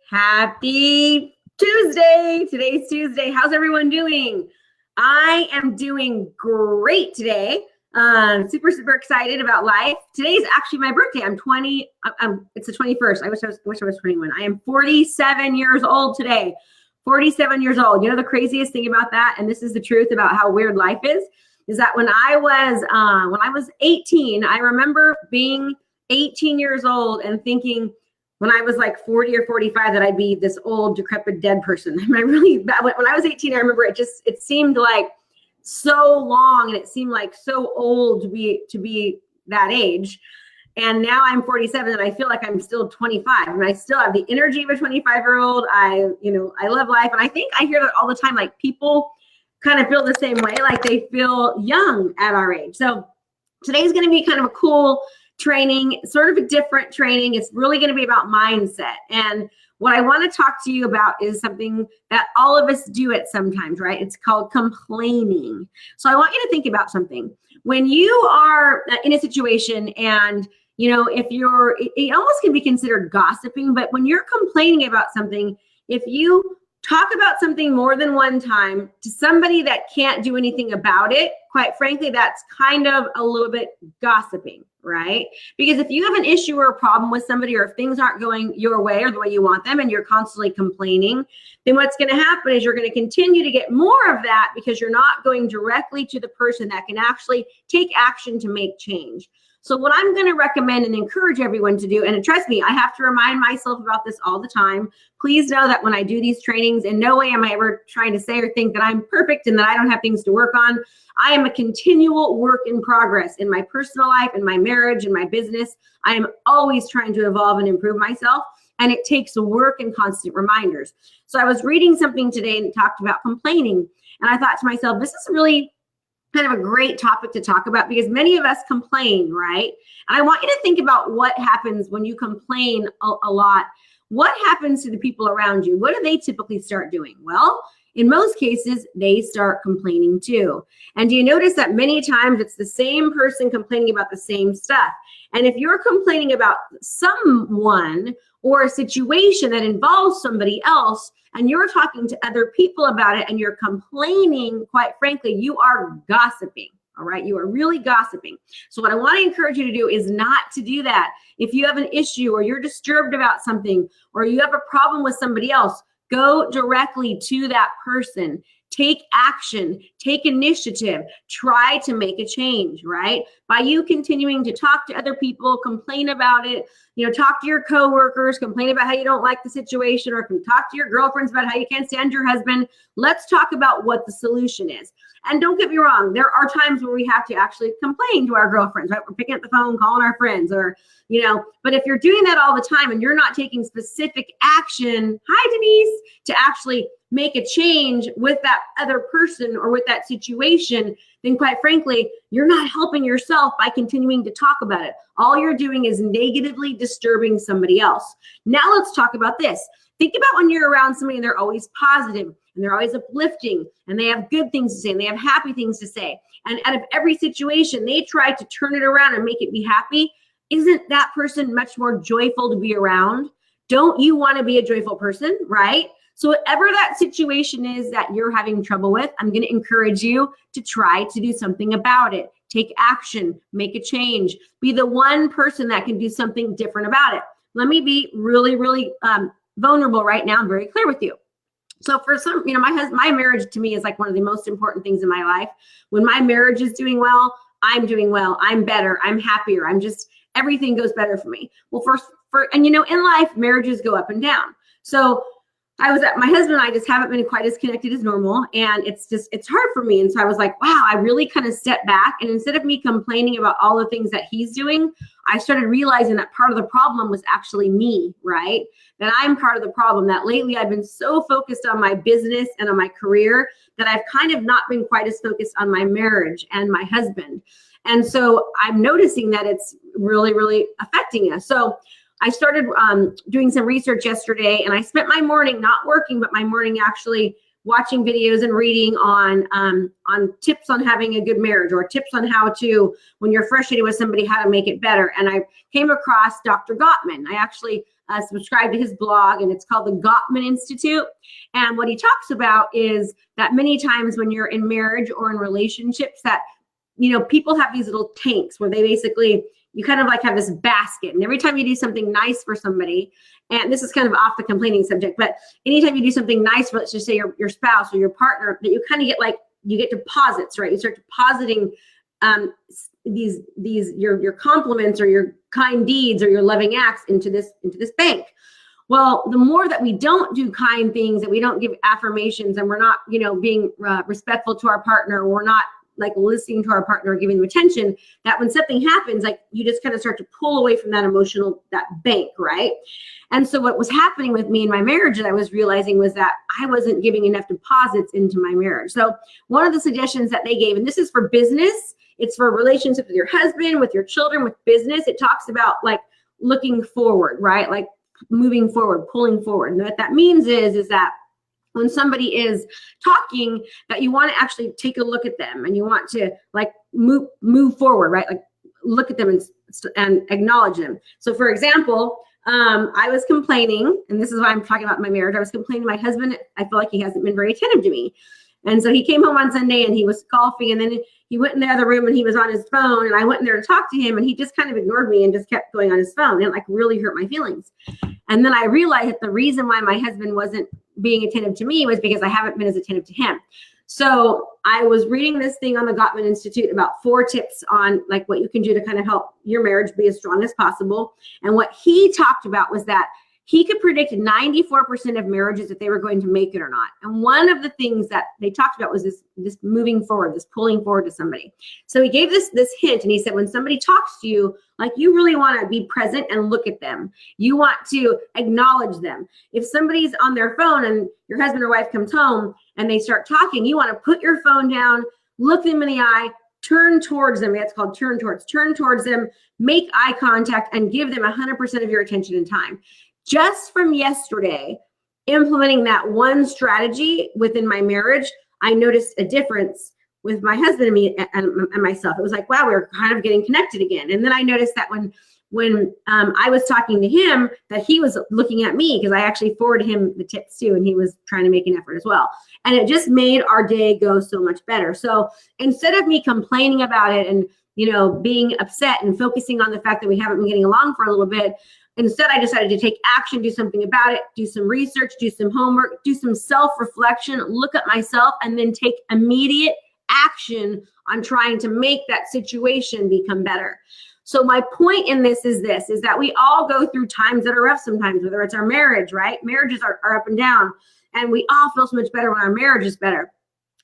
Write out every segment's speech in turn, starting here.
Happy Tuesday. Today's Tuesday. How's everyone doing? I am doing great today. Super excited about life. Today's actually my birthday. I'm 20. It's the 21st. I wish I was 21. I am 47 years old today. 47 years old. You know the craziest thing about that, and this is the truth about how weird life is that when I was 18, I remember being 18 years old and thinking when I was like 40 or 45 that I'd be this old, decrepit, dead person. When I was 18, I remember it seemed like so long and it seemed like so old to be that age. And now I'm 47 and I feel like I'm still 25 and I still have the energy of a 25-year-old. I love life. And I think I hear that all the time, like people kind of feel the same way, like they feel young at our age. So today's going to be kind of a cool training, sort of a different training. It's really going to be about mindset. And what I want to talk to you about is something that all of us do it sometimes, right? It's called complaining. So I want you to think about something. When you are in a situation and, it almost can be considered gossiping, but when you're complaining about something, if you talk about something more than one time to somebody that can't do anything about it, quite frankly, that's kind of a little bit gossiping, right? Because if you have an issue or a problem with somebody, or if things aren't going your way or the way you want them and you're constantly complaining, then what's going to happen is you're going to continue to get more of that because you're not going directly to the person that can actually take action to make change. So what I'm going to recommend and encourage everyone to do, and trust me, I have to remind myself about this all the time. Please know that when I do these trainings, in no way am I ever trying to say or think that I'm perfect and that I don't have things to work on. I am a continual work in progress in my personal life, in my marriage, in my business. I am always trying to evolve and improve myself, and it takes work and constant reminders. So I was reading something today and it talked about complaining, and I thought to myself, this is really kind of a great topic to talk about because many of us complain, right? And I want you to think about what happens when you complain a lot. What happens to the people around you? What do they typically start doing? Well, in most cases, they start complaining too. And do you notice that many times it's the same person complaining about the same stuff? And if you're complaining about someone or a situation that involves somebody else, and you're talking to other people about it and you're complaining, quite frankly, you are gossiping, all right? You are really gossiping. So what I want to encourage you to do is not to do that. If you have an issue or you're disturbed about something or you have a problem with somebody else, go directly to that person. Take action, take initiative, try to make a change, right? By you continuing to talk to other people, complain about it, talk to your coworkers, complain about how you don't like the situation, or talk to your girlfriends about how you can't stand your husband. Let's talk about what the solution is. And don't get me wrong, there are times where we have to actually complain to our girlfriends, right? We're picking up the phone, calling our friends, or, but if you're doing that all the time and you're not taking specific action, hi, Denise, to actually make a change with that other person or with that situation, then quite frankly, you're not helping yourself by continuing to talk about it. All you're doing is negatively disturbing somebody else. Now let's talk about this. Think about when you're around somebody and they're always positive and they're always uplifting and they have good things to say and they have happy things to say. And out of every situation, they try to turn it around and make it be happy. Isn't that person much more joyful to be around? Don't you want to be a joyful person, right? So whatever that situation is that you're having trouble with, I'm going to encourage you to try to do something about it. Take action, make a change, be the one person that can do something different about it. Let me be really, really vulnerable right now. I'm very clear with you. So for some, my marriage to me is like one of the most important things in my life. When my marriage is doing well, I'm doing well. I'm better. I'm happier. Everything goes better for me. Well, in life, marriages go up and down. So my husband and I just haven't been quite as connected as normal. And it's hard for me. And so I was like, wow, I really kind of stepped back. And instead of me complaining about all the things that he's doing, I started realizing that part of the problem was actually me, right? That I'm part of the problem, that lately I've been so focused on my business and on my career that I've kind of not been quite as focused on my marriage and my husband. And so I'm noticing that it's really, really affecting us. So I started doing some research yesterday, and I spent my morning not working, but my morning actually watching videos and reading on tips on having a good marriage, or tips on how to, when you're frustrated with somebody, how to make it better. And I came across Dr. Gottman. I actually subscribe to his blog, and it's called the Gottman Institute. And what he talks about is that many times when you're in marriage or in relationships that, people have these little tanks where they basically, you kind of like have this basket. And every time you do something nice for somebody, and this is kind of off the complaining subject, but anytime you do something nice for, let's just say your spouse or your partner, that you kind of get you get deposits, right? You start depositing these your compliments or your kind deeds or your loving acts into this bank. Well, the more that we don't do kind things, that we don't give affirmations, and we're not, being respectful to our partner, or we're not listening to our partner, or giving them attention, that when something happens, you just kind of start to pull away from that bank, right? And so what was happening with me in my marriage that I was realizing was that I wasn't giving enough deposits into my marriage. So one of the suggestions that they gave, and this is for business, it's for relationships with your husband, with your children, with business. It talks about looking forward, right? Moving forward, pulling forward. And what that means is that when somebody is talking, that you want to actually take a look at them, and you want to move forward, right? Look at them and acknowledge them. So for example, I was complaining, and this is why I'm talking about my marriage. I was complaining to my husband. I feel like he hasn't been very attentive to me. And so he came home on Sunday and he was golfing, and then he went in the other room and he was on his phone, and I went in there to talk to him, and he just kind of ignored me and just kept going on his phone, and it really hurt my feelings. And then I realized that the reason why my husband wasn't being attentive to me was because I haven't been as attentive to him. So I was reading this thing on the Gottman Institute about 4 tips on what you can do to kind of help your marriage be as strong as possible. And what he talked about was that he could predict 94% of marriages if they were going to make it or not. And one of the things that they talked about was this moving forward, this pulling forward to somebody. So he gave this hint, and he said, when somebody talks to you, you really want to be present and look at them. You want to acknowledge them. If somebody's on their phone and your husband or wife comes home and they start talking, you want to put your phone down, look them in the eye, turn towards them. That's called turn towards them, make eye contact, and give them 100% of your attention and time. Just from yesterday, implementing that one strategy within my marriage, I noticed a difference with my husband and me and myself. It was wow, we were kind of getting connected again. And then I noticed that when I was talking to him, that he was looking at me, because I actually forwarded him the tips too, and he was trying to make an effort as well. And it just made our day go so much better. So instead of me complaining about it and being upset and focusing on the fact that we haven't been getting along for a little bit, instead, I decided to take action, do something about it, do some research, do some homework, do some self-reflection, look at myself, and then take immediate action on trying to make that situation become better. So my point in this is that we all go through times that are rough sometimes, whether it's our marriage, right? Marriages are up and down, and we all feel so much better when our marriage is better.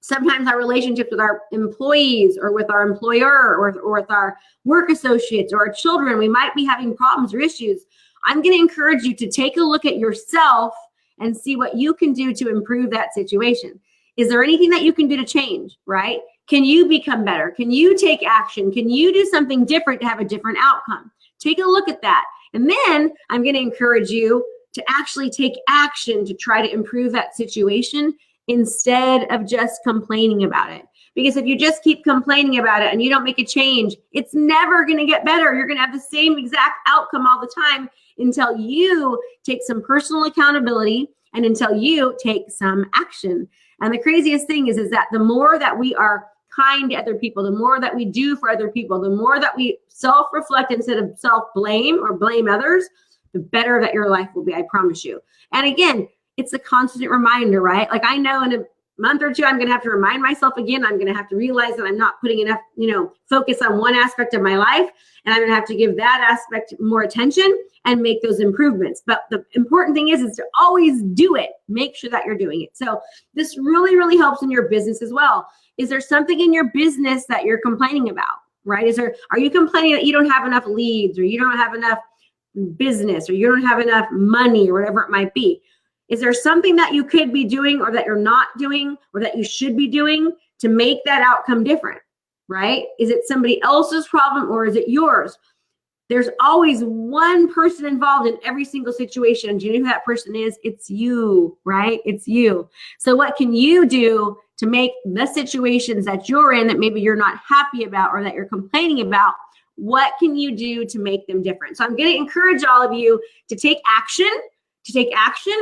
Sometimes our relationships with our employees or with our employer or with our work associates or our children, we might be having problems or issues. I'm going to encourage you to take a look at yourself and see what you can do to improve that situation. Is there anything that you can do to change, right? Can you become better? Can you take action? Can you do something different to have a different outcome? Take a look at that. And then I'm going to encourage you to actually take action to try to improve that situation instead of just complaining about it. Because if you just keep complaining about it and you don't make a change, it's never going to get better. You're going to have the same exact outcome all the time until you take some personal accountability and until you take some action. And the craziest thing is that the more that we are kind to other people, the more that we do for other people, the more that we self-reflect instead of self-blame or blame others, the better that your life will be, I promise you. And again, it's a constant reminder, right? I know in a month or two, I'm going to have to remind myself again. I'm going to have to realize that I'm not putting enough, focus on one aspect of my life. And I'm going to have to give that aspect more attention and make those improvements. But the important thing is to always do it. Make sure that you're doing it. So this really, really helps in your business as well. Is there something in your business that you're complaining about, right? Are you complaining that you don't have enough leads, or you don't have enough business, or you don't have enough money, or whatever it might be? Is there something that you could be doing, or that you're not doing, or that you should be doing to make that outcome different, right? Is it somebody else's problem, or is it yours? There's always one person involved in every single situation. Do you know who that person is? It's you, right? It's you. So what can you do to make the situations that you're in that maybe you're not happy about or that you're complaining about What can you do to make them different? So I'm going to encourage all of you to take action,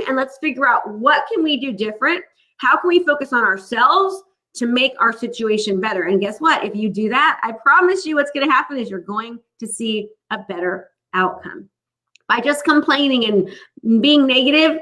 and let's figure out what can we do different? How can we focus on ourselves to make our situation better? And guess what? If you do that, I promise you what's going to happen is you're going to see a better outcome. By just complaining and being negative,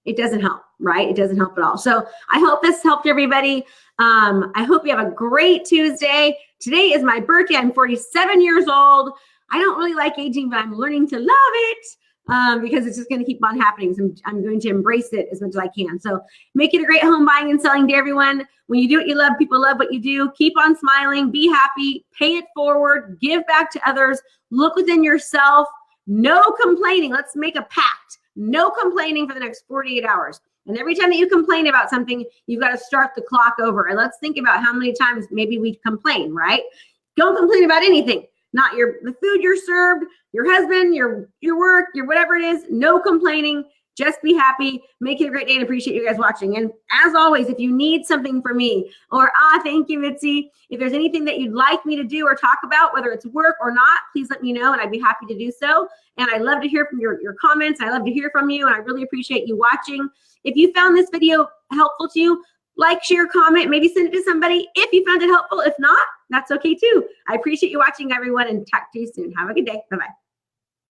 it doesn't help, right? It doesn't help at all. So I hope this helped everybody. I hope you have a great Tuesday. Today is my birthday. I'm 47 years old. I don't really like aging, but I'm learning to love it because it's just going to keep on happening. So I'm going to embrace it as much as I can. So make it a great home buying and selling day, everyone. When you do what you love, people love what you do. Keep on smiling, be happy, pay it forward, give back to others, look within yourself. No complaining. Let's make a pact. No complaining for the next 48 hours. And every time that you complain about something, you've got to start the clock over. And let's think about how many times maybe we complain, right? Don't complain about anything. Not the food you're served, your husband, your work, your whatever it is. No complaining. Just be happy. Make it a great day and appreciate you guys watching. And as always, if you need something from me or, thank you, Mitzi. If there's anything that you'd like me to do or talk about, whether it's work or not, please let me know and I'd be happy to do so. And I love to hear from your comments. I love to hear from you and I really appreciate you watching. If you found this video helpful to you, like, share, comment, maybe send it to somebody if you found it helpful. If not, that's okay too. I appreciate you watching, everyone, and talk to you soon. Have a good day. Bye-bye.